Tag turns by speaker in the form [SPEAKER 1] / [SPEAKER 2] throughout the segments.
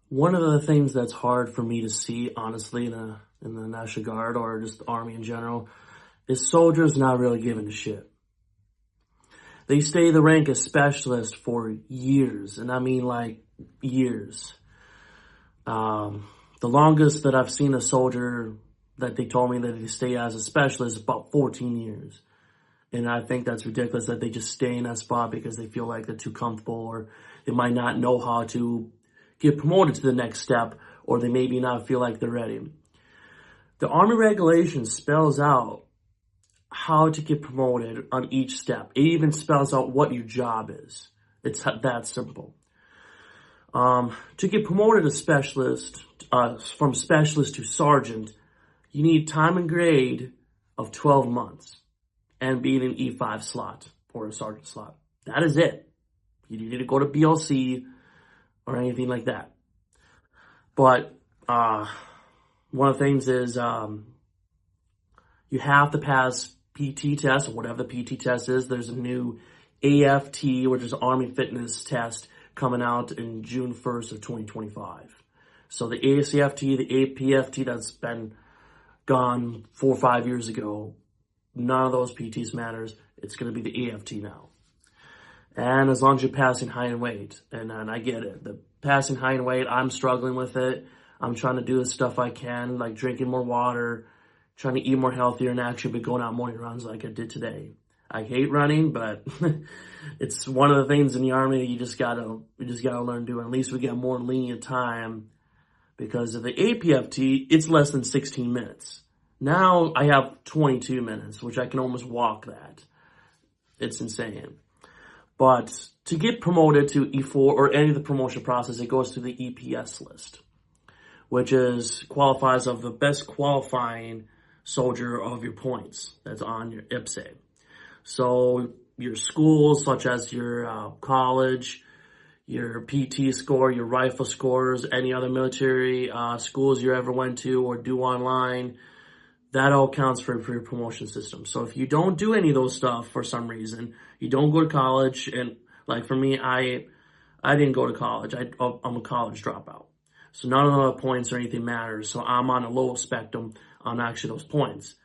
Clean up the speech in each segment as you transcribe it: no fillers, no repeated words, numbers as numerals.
[SPEAKER 1] One of the things that's hard for me to see, honestly, in the National Guard or just the Army in general, is soldiers not really giving a shit. They stay the rank as specialist for years, and I mean like years. The longest that I've seen a soldier that they told me that they stay as a specialist is about 14 years. And I think that's ridiculous that they just stay in that spot because they feel like they're too comfortable, or they might not know how to get promoted to the next step, or they maybe not feel like they're ready. The Army regulations spells out how to get promoted on each step. It even spells out what your job is. It's that simple. To get promoted as specialist, from specialist to sergeant, you need time and grade of 12 months and being an E5 slot or a sergeant slot. That is it. You need to go to BLC or anything like that. But one of the things is you have to pass PT test, or whatever the PT test is. There's a new AFT, which is Army Fitness Test, coming out in June 1st of 2025. So the ACFT, the APFT, that's been gone 4 or 5 years ago. None of those PTs matters. It's going to be the AFT now. And as long as you're passing height and weight, and I get it. The passing height and weight, I'm struggling with it. I'm trying to do the stuff I can, like drinking more water, trying to eat more healthier, and actually be going out morning runs like I did today. I hate running, but it's one of the things in the Army that you just gotta learn to do. At least we get more lenient time, because of the APFT, it's less than 16 minutes. Now I have 22 minutes, which I can almost walk that. It's insane. But to get promoted to E4 or any of the promotion process, it goes through the EPS list, which qualifies of the best qualifying soldier of your points that's on your IPSA. So your schools, such as your college, your PT score, your rifle scores, any other military schools you ever went to or do online, that all counts for your promotion system. So if you don't do any of those stuff for some reason, you don't go to college, and like for me, I didn't go to college. I'm a college dropout. So none of the points or anything matters. So I'm on a low spectrum on actually those points.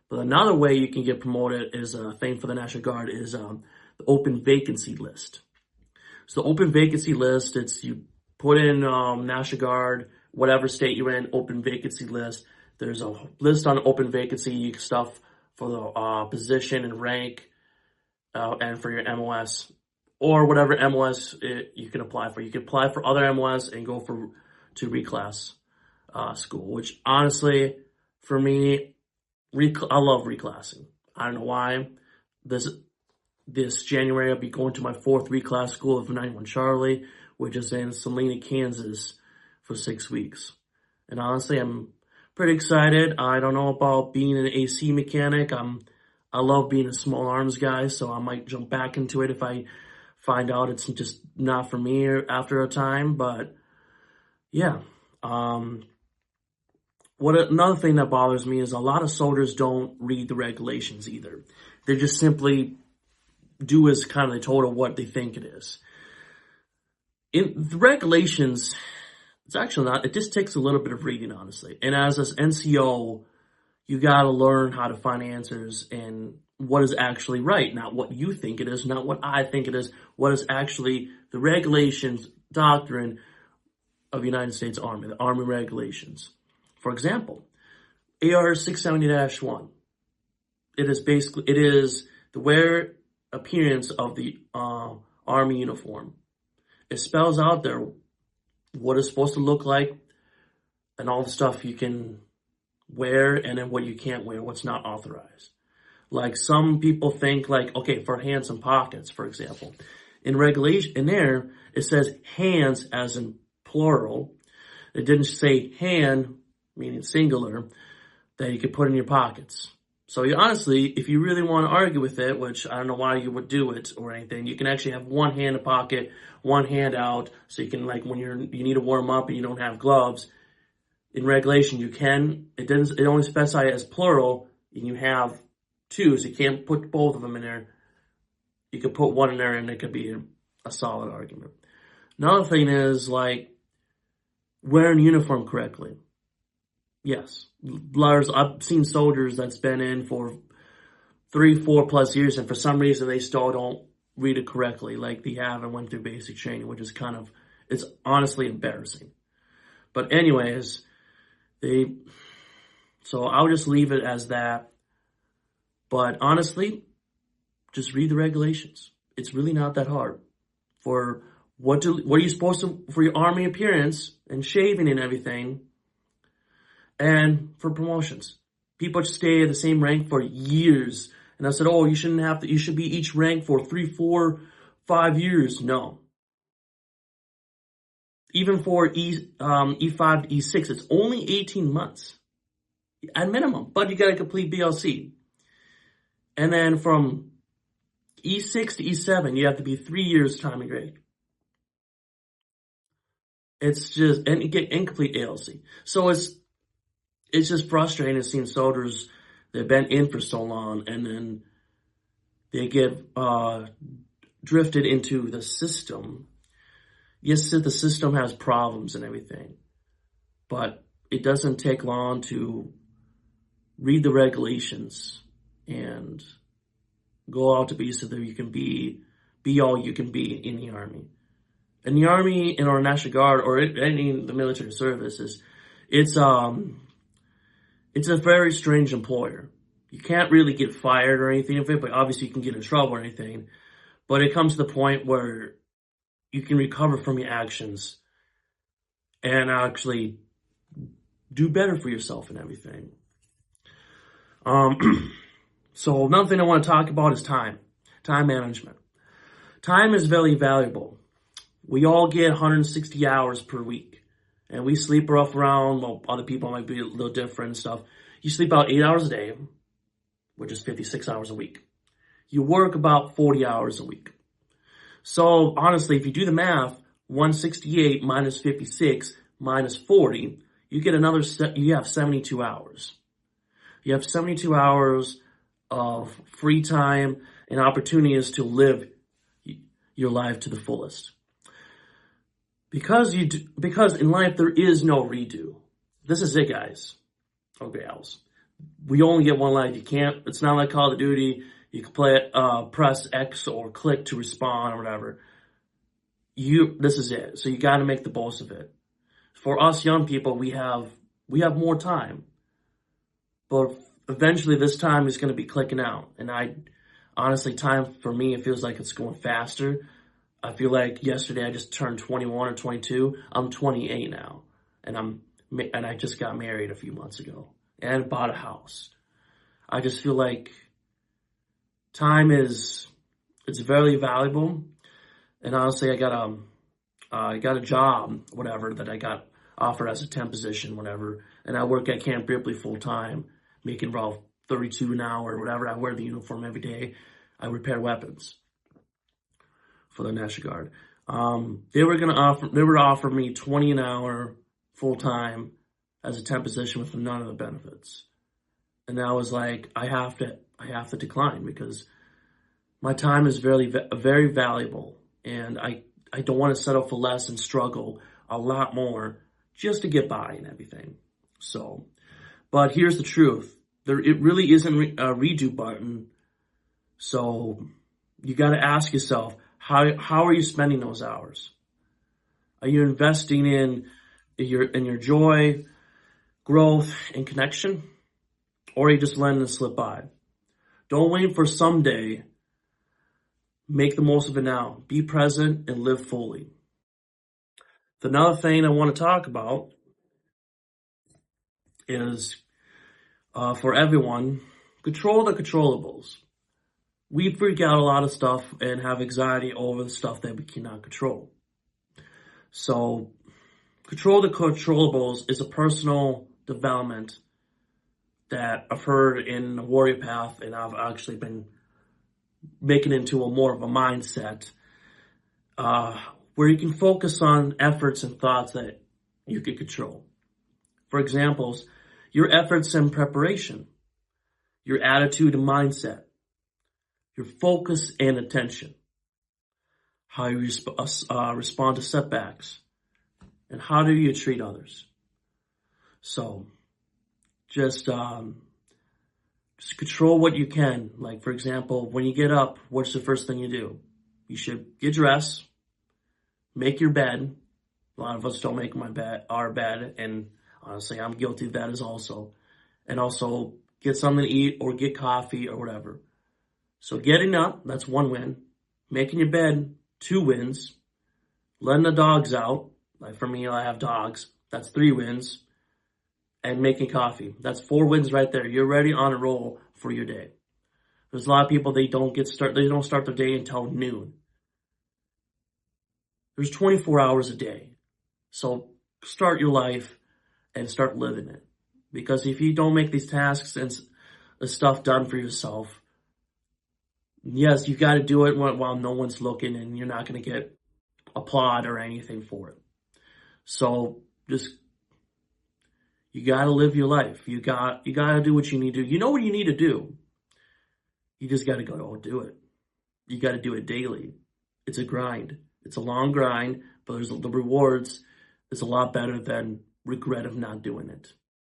[SPEAKER 1] But another way you can get promoted is a thing for the National Guard is the open vacancy list. So the open vacancy list, it's you put in National Guard, whatever state you're in, open vacancy list. There's a list on open vacancy stuff for the position and rank and for your MOS or whatever MOS you can apply for. You can apply for other MOS and go to reclass school, which honestly, for me, I love reclassing. I don't know why. This January, I'll be going to my 4th reclass school of 91 Charlie, which is in Salina, Kansas, for 6 weeks. And honestly, I'm pretty excited. I don't know about being an AC mechanic. I love being a small arms guy, so I might jump back into it if I find out it's just not for me after a time. But yeah, another thing that bothers me is a lot of soldiers don't read the regulations either. They just simply do as kind of they told of what they think it is. In the regulations, it's actually not. It just takes a little bit of reading, honestly. And as an NCO, you got to learn how to find answers and what is actually right, not what you think it is, not what I think it is, what is actually the regulations, doctrine of the United States Army, the Army regulations. For example, AR 670-1. It is the wear appearance of the Army uniform. It spells out there what it's supposed to look like and all the stuff you can wear and then what you can't wear, what's not authorized. Like some people think like, okay, for hands and pockets, for example, in regulation, in there, it says hands as in plural. It didn't say hand, meaning singular, that you could put in your pockets. So honestly, if you really want to argue with it, which I don't know why you would do it or anything, you can actually have one hand in a pocket, one hand out, so you can, like, when you need to warm up and you don't have gloves, in regulation you can. It only specifies as plural, and you have two, so you can't put both of them in there. You could put one in there, and it could be a solid argument. Another thing is, like, wearing uniform correctly. Yes, I've seen soldiers that's been in for 3, 4+ years, and for some reason they still don't read it correctly, like they have and went through basic training, which is it's honestly embarrassing. But anyways, so I'll just leave it as that. But honestly, just read the regulations. It's really not that hard. For what are you supposed to, for your Army appearance and shaving and everything, and for promotions. People stay at the same rank for years. And I said, oh, you should be each rank for 3, 4, 5 years. No. Even for E5 to E6, it's only 18 months at minimum, but you got to complete BLC. And then from E6 to E7, you have to be 3 years time and grade. It's just, and you get incomplete ALC. So it's just frustrating seeing soldiers that have been in for so long, and then they get drifted into the system. Yes, the system has problems and everything, but it doesn't take long to read the regulations and go out to be so that you can be all you can be in the Army. In the Army, in our National Guard, or any of the military services, it's a very strange employer. You can't really get fired or anything of it, but obviously you can get in trouble or anything. But it comes to the point where you can recover from your actions and actually do better for yourself and everything. So another thing I want to talk about is time management. Time is very valuable. We all get 160 hours per week, and we sleep rough around, well, other people might be a little different and stuff. You sleep about 8 hours a day, which is 56 hours a week. You work about 40 hours a week. So honestly, if you do the math, 168 minus 56 minus 40, you have 72 hours. You have 72 hours of free time and opportunities to live your life to the fullest. Because in life there is no redo. This is it, guys. or gals. We only get one life. It's not like Call of Duty. You can play it, press X or click to respawn or whatever. This is it. So you got to make the most of it. For us young people, we have more time. But eventually this time is going to be clicking out. And honestly, time for me, it feels like it's going faster. I feel like yesterday I just turned 21 or 22. I'm 28 now. And I just got married a few months ago and bought a house. I just feel like time it's very valuable. And honestly, I got a job, whatever, that I got offered as a temp position, whatever. And I work at Camp Ripley full time, making about $32 an hour or whatever. I wear the uniform every day. I repair weapons for the National Guard. They were offering me $20 an hour full time as a temp position with none of the benefits. And I was like, I have to decline because my time is very, very valuable. And I don't want to settle for less and struggle a lot more just to get by and everything. So, but here's the truth. It really isn't a redo button. So you got to ask yourself, how are you spending those hours? Are you investing in your joy, growth, and connection? Or are you just letting it slip by? Don't wait for someday. Make the most of it now. Be present and live fully. Another thing I want to talk about is, for everyone, control the controllables. We freak out a lot of stuff and have anxiety over the stuff that we cannot control. So, control the controllables is a personal development that I've heard in the Warrior Path, and I've actually been making into more of a mindset where you can focus on efforts and thoughts that you can control. For examples, your efforts and preparation, your attitude and mindset, your focus and attention, how you respond to setbacks, and how do you treat others. So just control what you can. Like, for example, when you get up, what's the first thing you do? You should get dressed, make your bed. A lot of us don't make our bed, and honestly, I'm guilty of that as also. And also get something to eat or get coffee or whatever. So getting up, that's 1 win. Making your bed, 2 wins. Letting the dogs out, like for me, I have dogs. That's 3 wins. And making coffee, that's 4 wins right there. You're ready on a roll for your day. There's a lot of people, they don't start their day until noon. There's 24 hours a day. So start your life and start living it. Because if you don't make these tasks and the stuff done for yourself, yes, you got to do it while no one's looking, and you're not going to get applaud or anything for it. So just, you got to live your life. You got to do what you need to do. You know what you need to do. You just got to go do it. You got to do it daily. It's a grind. It's a long grind, but the rewards is a lot better than regret of not doing it.